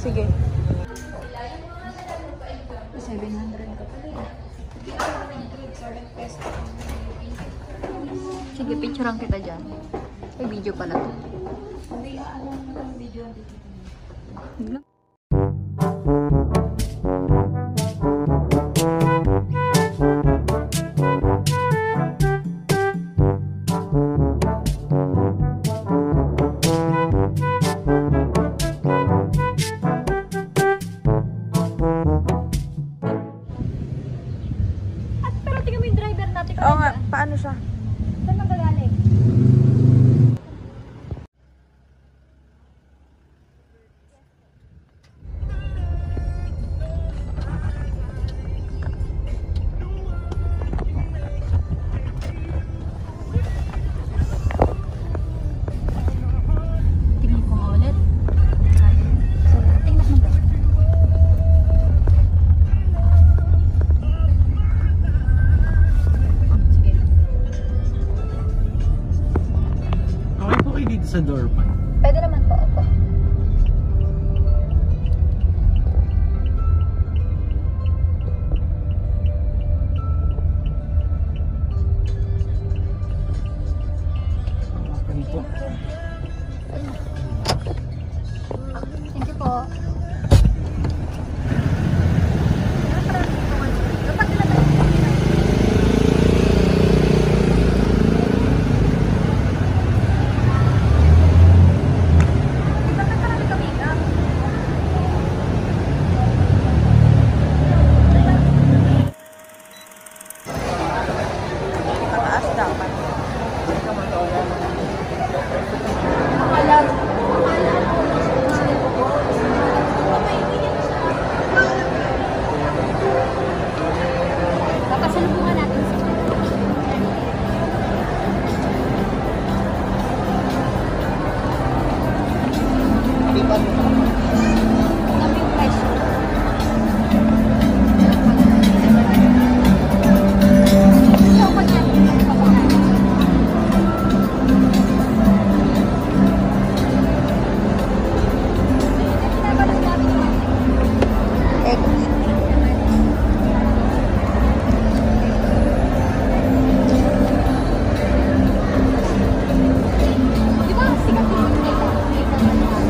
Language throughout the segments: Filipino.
sige. 700 ka pala. Sige, picturean kita dyan. May video pala to. Hindi, ano ang video dito. Oo nga, paano siya? Saan magagaling? Tingnan ko nga ulit. Tingnan mo ba? Dito sa door pa. Pwede naman po, opo. Open po. Thank you po. Pataas dapat. Papasalubungan natin siya. Naming presyo. So, pag natin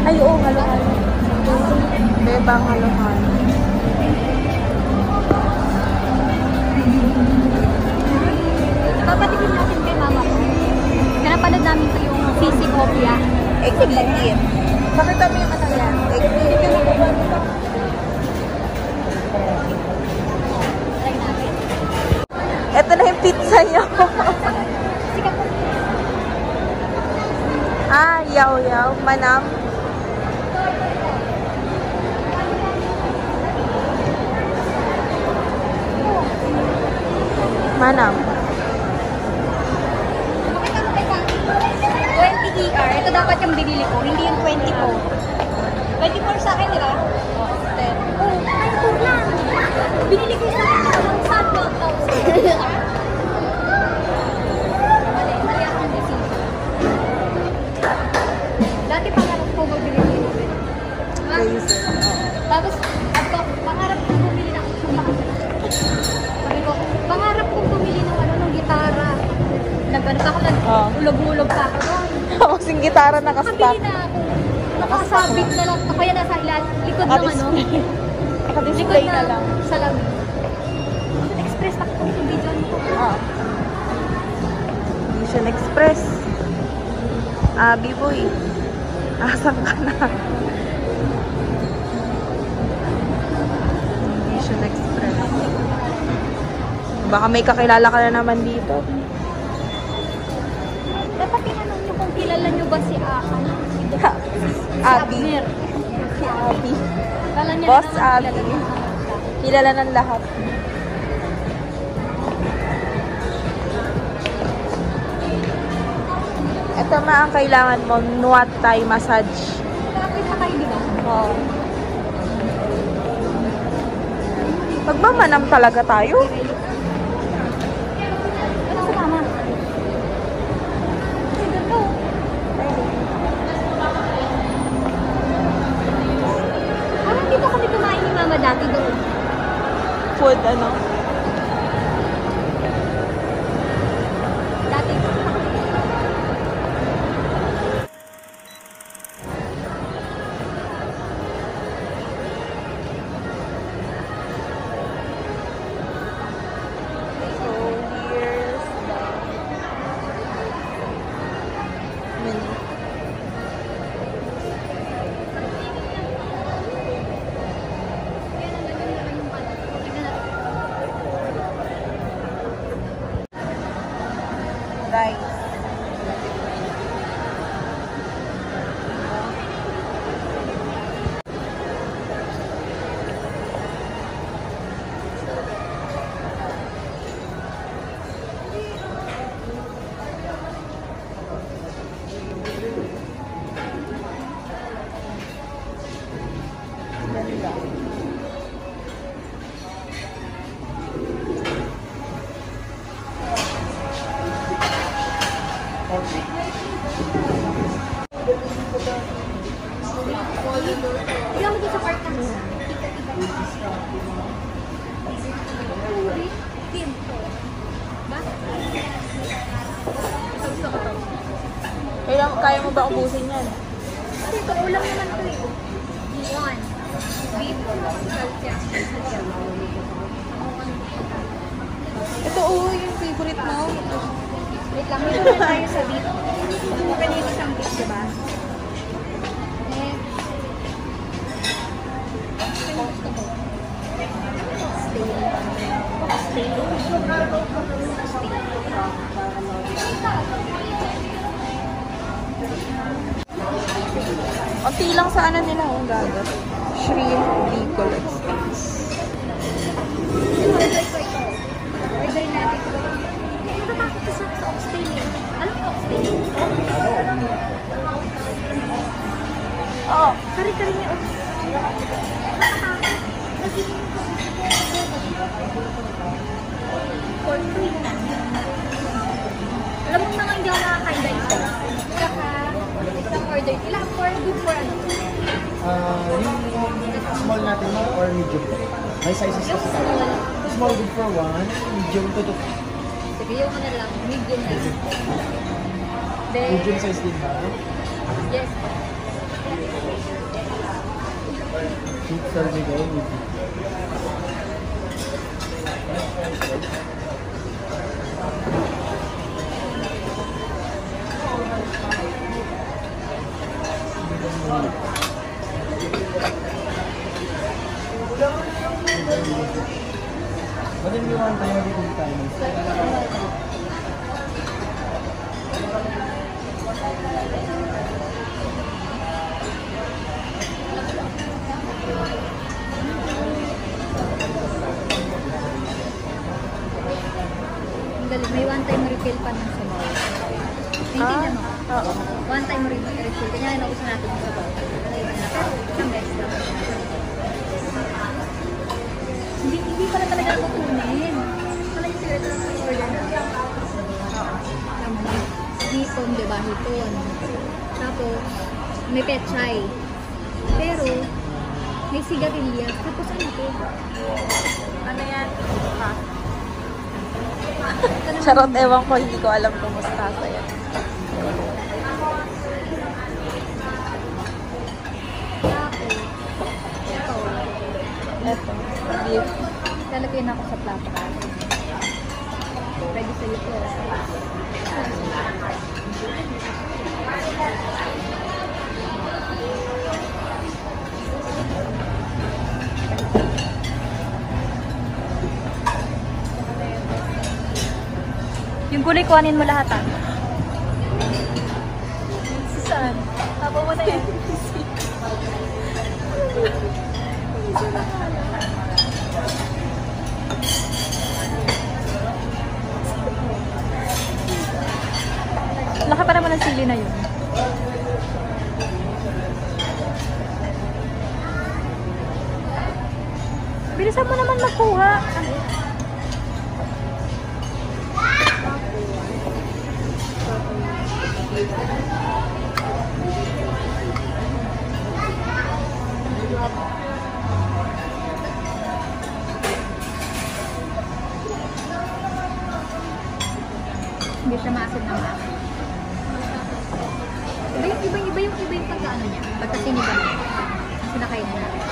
Ay, oo, halo-halo. Bebang halo-halo. papatikin natin kay mama ko. Pinapanood namin ito yung CC Copia. Egg-eat. Pakita mo yung ano yan. Egg-eat. Try natin. Ito na yung pizza nyo. Sikat po. Ah, yaw-yaw. Manam. Manam. Bakit ano teka? 20 ER. Ito dapat yung binili ko. Hindi yung 24. 24 sa akin, di ba? Oo, 24 lang. Binili ko sa akin ng sad 12,000. Mali akong decision. Dati pangarap ko magbili ko ng Laser. Tapos, pangarap ko bumili ng sabi ko, pangarap ko bumili ng ng gitara. Nagano pa ako, ulog-ulog pa ako doon. Tapos yung gitara nakastock. Nakabili na ako. Nakasabit na lang. Ako yan nasa likod ng Naka-display na lang. Salamin. Express ako yung video nito. Vision Express. B-boy. Asan ka na? Vision Express. Baka may kakilala ka na naman dito. Dapat tinanong nyo kung kilala nyo ba si Akan. Abby. Abner. Si Abby. Kala niya Boss na Abby. Kilala ng lahat. Ito ma ang kailangan mo, Nuat Thai massage. Bakit pa kayo, di ba? Oo. Magmamanam talaga tayo. Ano sa mama? Kasi ganito. mama dati doon. Food, ano? Dati. So, here's the menu. Rice. Ganda. Tignan mo dito sa park na. Ba? Gusto ko to. Kaya mo ba ubusin yan? Kasi ito, ulam naman to eh. One. Beef. Salsa. Ito, yung favorite mo. Wait lang, may na tayo sa beef. Kanina isang beef, diba? Eh. Ano gusto ko? Steak. Unti lang sa ano nila, ang gagat. Shrimp, Bicol Express. Order natin ito. Natatakot ka sa oxtail eh. Alam mo oxtail? Oo. Kari-kari niya for free na. Alam mo naman hindi ako nakakain guys. Saka, isang order. Ilang for good for ano? Yung small natin mo or medium? May sizes Yung kasi small. tayo. Small good for 1, medium to 2. Sige, yung ano lang. Medium na. Then, Medium size din ba? yes. Cheap serving kayo, medium. Madam, you want tayo dito tayo? May one-time refill pa ng sabaw. Naintindihan mo? Oo. One-time refill. Kanya nauso natin yung sabaw. Pero, isang beses lang. Hindi pala talaga ako kunin. Pala yung secret ng order na. Hiton, diba? Hiton. Tapos, may petchay. Pero, may sigarilyas. Tapos ano ito? Ano yan? Ha? Charot, ewan ko. Hindi ko alam kung mustasa yan. Tapos, ito. Eto. Beef. Lalagyan ako sa plato. Ready sa ito. Yung gulay, kuhanin mo lahat ah. Saan? Tapo mo na yan. Laki pa naman ng sili na yun. Bilisan mo naman makuha. Hindi siya maasin na maasin. Iba yung pagkaano niya. Pagka sinigang niya. Sinakain na natin.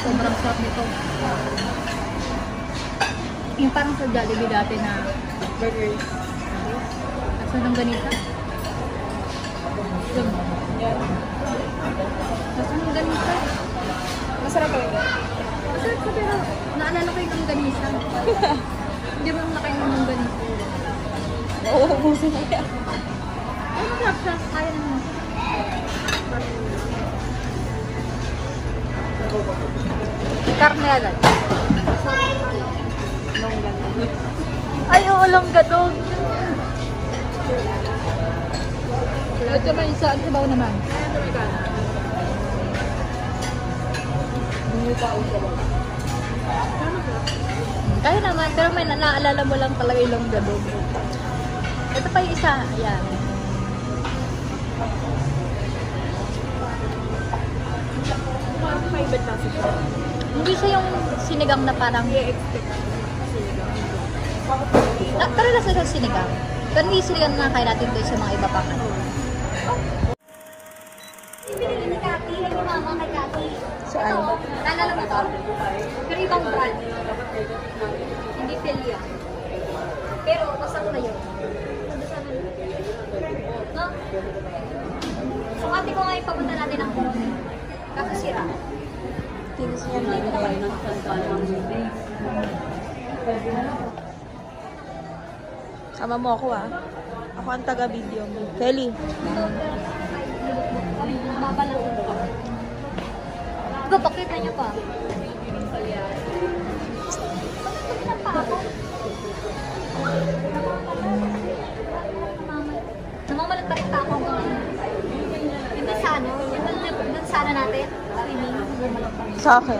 Sobrang sarap nito. Yung parang sa Jollibee dati na burgers. Asa ng ganito? Yan. Asa ng ganito? Masarap talaga. Masarap ka pero naalala ko yung ganisa. Hindi mo nakainom ng ganito. Nauubusin na yan. Ay, masarap siya. Kaya naman. Karne agad. Ay, oo, langgadog. Ito ba yung sa sabaw naman? Kaya naman, pero may naalala mo lang talaga yung langgadog. Ito pa yung isa. Ayan. Hindi siya yung sinigang na parang pero nasa sa sinigang. Pero hindi sinigang na kaya natin doon sa mga iba pang ano. Ibinili ni Kati, ni Mama kay Kati. Saan? Naalala mo to? Pero ibang brand. Hindi Telia. Pero masarap na yun. No? So ate ko nga ipapunta natin ang kaso sira. Tinis niya na naman. Sama mo ako ah. Ako ang taga-video mo. Kelly. Mabalang pa. Diba, pakita niyo pa. Namamalat pa rin pa ako. Yung dun sa ano? Yung dun sa ano natin? Swimming. Sa akin.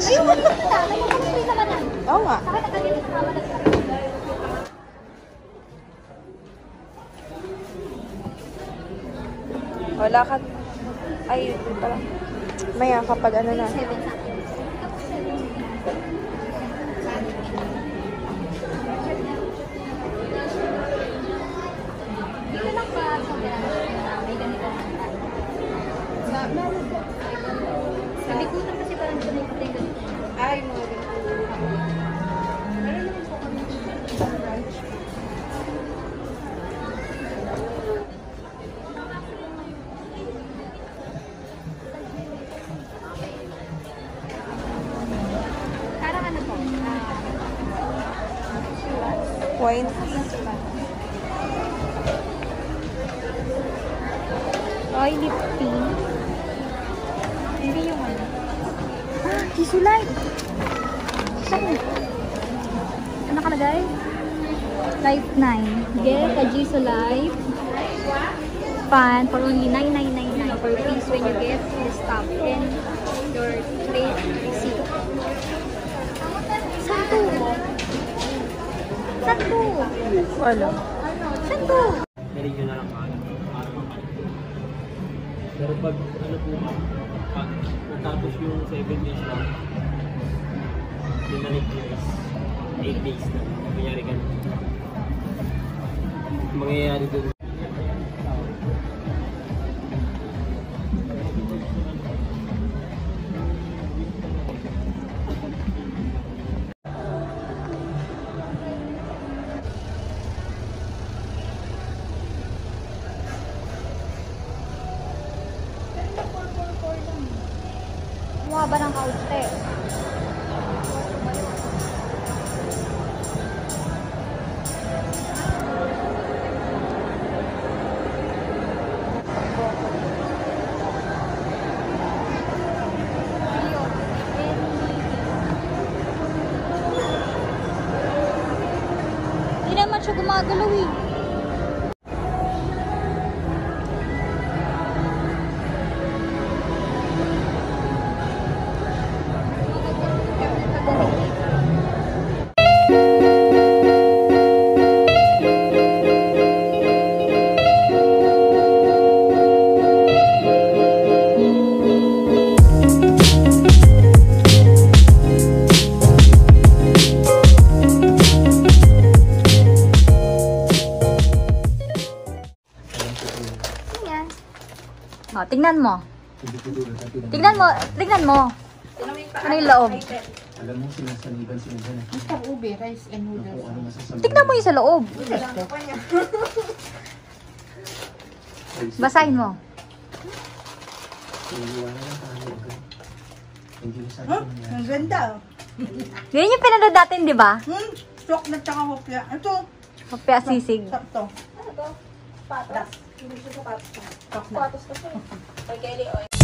Ayun, wala ka na. Namamalat rin naman yan. Oo nga. Sa akin, nagkagalit na namamalat pa rin. Wala ka. Ay, pala. Maya kapag ano na. 7 sa akin. Dito lang ba sa may ganito sabi ko lang kasi parang ito na yung ganito. Ay, mga Parang ano po? point. Oy, lip pink. Hindi yung ano. Ah, Kisulay! Saan? Ano nakalagay? Life 9. Get a Jisoo Life fan for only 9,999 per piece when you get the stuff and your trade receipt. Saan to? Saan to? Wala. Saan to? Pwede nyo na lang pero pag ano po ba, pag natapos yung 7 days lang, binalik nyo is 8 days na. Mangyayari ka na. Mangyayari doon. Umaba ng kaunti. Hindi naman siya gumagalaw eh. O, tingnan mo. Tingnan mo. Ano yung loob? Alam mo, sinasaniban sila dyan. Basta ube, rice and Kung noodles. ano masasabi. Tingnan mo yung sa loob. Basahin mo. Iiwanan lang tayo. Okay? Hindi na sabi Huh? ko niya. Ang ganda. Yan yung pinanood natin, di ba? Stock na tsaka hopya. Ito. Kapya sisig. Sakto. Ano to? Patas. Hindi siya sapatos. Stock na. Patas kasi. Kay Kelly, oy.